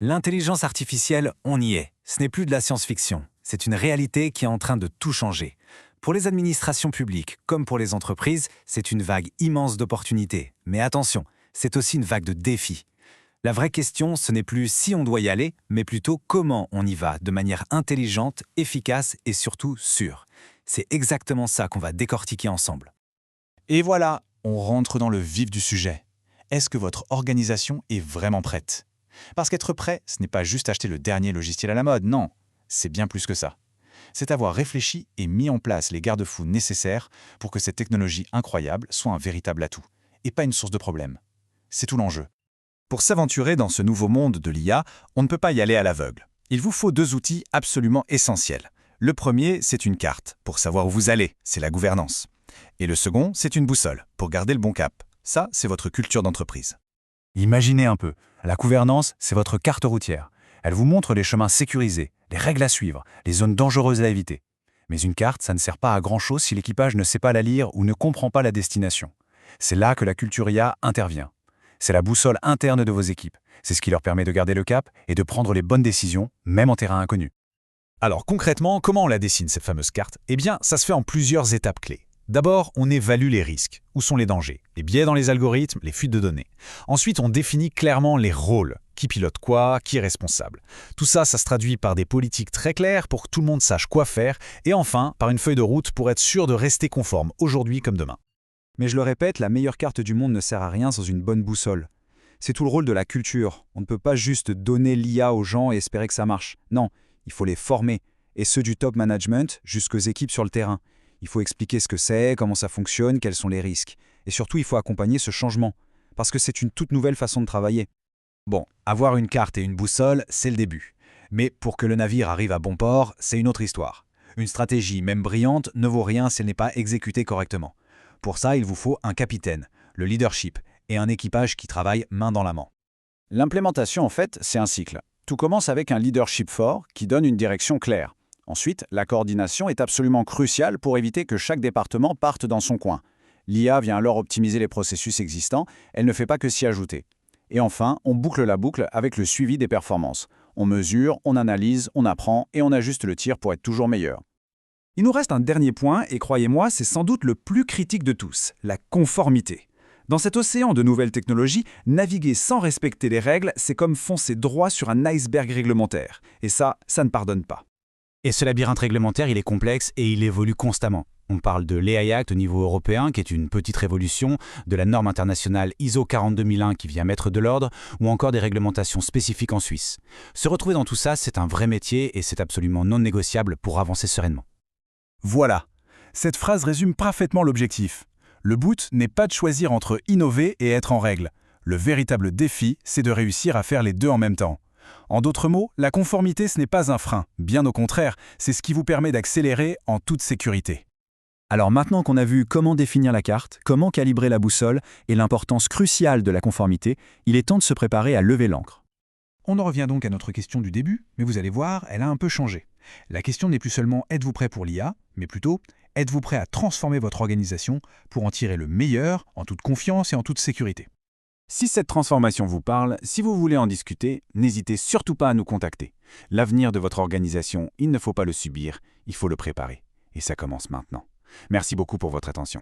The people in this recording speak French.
L'intelligence artificielle, on y est. Ce n'est plus de la science-fiction. C'est une réalité qui est en train de tout changer. Pour les administrations publiques, comme pour les entreprises, c'est une vague immense d'opportunités. Mais attention, c'est aussi une vague de défis. La vraie question, ce n'est plus si on doit y aller, mais plutôt comment on y va, de manière intelligente, efficace et surtout sûre. C'est exactement ça qu'on va décortiquer ensemble. Et voilà, on rentre dans le vif du sujet. Est-ce que votre organisation est vraiment prête? Parce qu'être prêt, ce n'est pas juste acheter le dernier logiciel à la mode, non, c'est bien plus que ça. C'est avoir réfléchi et mis en place les garde-fous nécessaires pour que cette technologie incroyable soit un véritable atout, et pas une source de problème. C'est tout l'enjeu. Pour s'aventurer dans ce nouveau monde de l'IA, on ne peut pas y aller à l'aveugle. Il vous faut deux outils absolument essentiels. Le premier, c'est une carte, pour savoir où vous allez, c'est la gouvernance. Et le second, c'est une boussole, pour garder le bon cap. Ça, c'est votre culture d'entreprise. Imaginez un peu, la gouvernance, c'est votre carte routière. Elle vous montre les chemins sécurisés, les règles à suivre, les zones dangereuses à éviter. Mais une carte, ça ne sert pas à grand-chose si l'équipage ne sait pas la lire ou ne comprend pas la destination. C'est là que la culture IA intervient. C'est la boussole interne de vos équipes. C'est ce qui leur permet de garder le cap et de prendre les bonnes décisions, même en terrain inconnu. Alors concrètement, comment on la dessine cette fameuse carte? Eh bien, ça se fait en plusieurs étapes clés. D'abord, on évalue les risques. Où sont les dangers? Les biais dans les algorithmes, les fuites de données. Ensuite, on définit clairement les rôles. Qui pilote quoi? Qui est responsable? Tout ça, ça se traduit par des politiques très claires pour que tout le monde sache quoi faire. Et enfin, par une feuille de route pour être sûr de rester conforme aujourd'hui comme demain. Mais je le répète, la meilleure carte du monde ne sert à rien sans une bonne boussole. C'est tout le rôle de la culture. On ne peut pas juste donner l'IA aux gens et espérer que ça marche. Non, il faut les former. Et ceux du top management jusqu'aux équipes sur le terrain. Il faut expliquer ce que c'est, comment ça fonctionne, quels sont les risques. Et surtout, il faut accompagner ce changement. Parce que c'est une toute nouvelle façon de travailler. Bon, avoir une carte et une boussole, c'est le début. Mais pour que le navire arrive à bon port, c'est une autre histoire. Une stratégie, même brillante, ne vaut rien si elle n'est pas exécutée correctement. Pour ça, il vous faut un capitaine, le leadership, et un équipage qui travaille main dans la main. L'implémentation, en fait, c'est un cycle. Tout commence avec un leadership fort qui donne une direction claire. Ensuite, la coordination est absolument cruciale pour éviter que chaque département parte dans son coin. L'IA vient alors optimiser les processus existants, elle ne fait pas que s'y ajouter. Et enfin, on boucle la boucle avec le suivi des performances. On mesure, on analyse, on apprend et on ajuste le tir pour être toujours meilleur. Il nous reste un dernier point, et croyez-moi, c'est sans doute le plus critique de tous, la conformité. Dans cet océan de nouvelles technologies, naviguer sans respecter les règles, c'est comme foncer droit sur un iceberg réglementaire. Et ça ne pardonne pas. Et ce labyrinthe réglementaire, il est complexe et il évolue constamment. On parle de l'AI Act au niveau européen, qui est une petite révolution, de la norme internationale ISO 42001 qui vient mettre de l'ordre, ou encore des réglementations spécifiques en Suisse. Se retrouver dans tout ça, c'est un vrai métier et c'est absolument non négociable pour avancer sereinement. Voilà, cette phrase résume parfaitement l'objectif. Le but n'est pas de choisir entre innover et être en règle. Le véritable défi, c'est de réussir à faire les deux en même temps. En d'autres mots, la conformité, ce n'est pas un frein. Bien au contraire, c'est ce qui vous permet d'accélérer en toute sécurité. Alors maintenant qu'on a vu comment définir la carte, comment calibrer la boussole et l'importance cruciale de la conformité, il est temps de se préparer à lever l'ancre. On en revient donc à notre question du début, mais vous allez voir, elle a un peu changé. La question n'est plus seulement « êtes-vous prêt pour l'IA ?», mais plutôt « êtes-vous prêt à transformer votre organisation pour en tirer le meilleur, en toute confiance et en toute sécurité ?» Si cette transformation vous parle, si vous voulez en discuter, n'hésitez surtout pas à nous contacter. L'avenir de votre organisation, il ne faut pas le subir, il faut le préparer. Et ça commence maintenant. Merci beaucoup pour votre attention.